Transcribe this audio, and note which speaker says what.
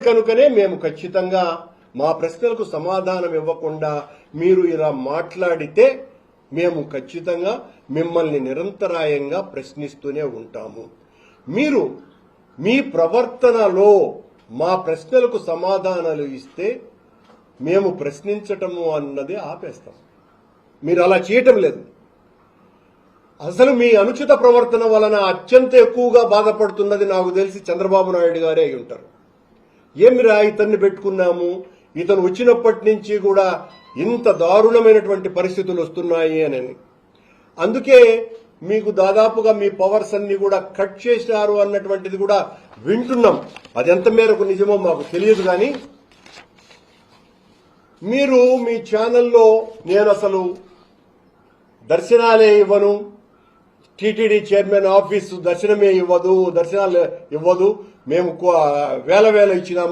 Speaker 1: కనుకనే మేము ఖచ్చితంగా మా ప్రశ్నలకు సమాధానం ఇవ్వకుండా మీరు ఇలా మాట్లాడితే మేము ఖచ్చితంగా మిమ్మల్ని నిరంతరాయంగా ప్రశ్నిస్తూనే ఉంటాము. మీరు మీ ప్రవర్తనలో మా ప్రశ్నలకు సమాధానాలు ఇస్తే మేము ప్రశ్నించటము అన్నది ఆపేస్తాం. మీరు అలా చేయటం లేదు. అసలు మీ అనుచిత ప్రవర్తన వలన అత్యంత ఎక్కువగా బాధపడుతున్నది నాకు తెలిసి చంద్రబాబు నాయుడు గారే అయి ఉంటారు. ఏమిరా ఇతన్ని పెట్టుకున్నాము, ఇతను వచ్చినప్పటి నుంచి కూడా ఇంత దారుణమైనటువంటి పరిస్థితులు వస్తున్నాయి అని. అందుకే మీకు దాదాపుగా మీ పవర్స్ అన్ని కూడా కట్ చేశారు అన్నటువంటిది కూడా వింటున్నాం. అది ఎంత మేరకు నిజమో మాకు తెలియదు. కానీ మీరు మీ ఛానల్లో నేను అసలు దర్శనాలే ఇవ్వను, టీటీడీ చైర్మన్ ఆఫీసు దర్శనమే ఇవ్వదు, దర్శనాలు ఇవ్వదు, మేము వేల ఇచ్చినాము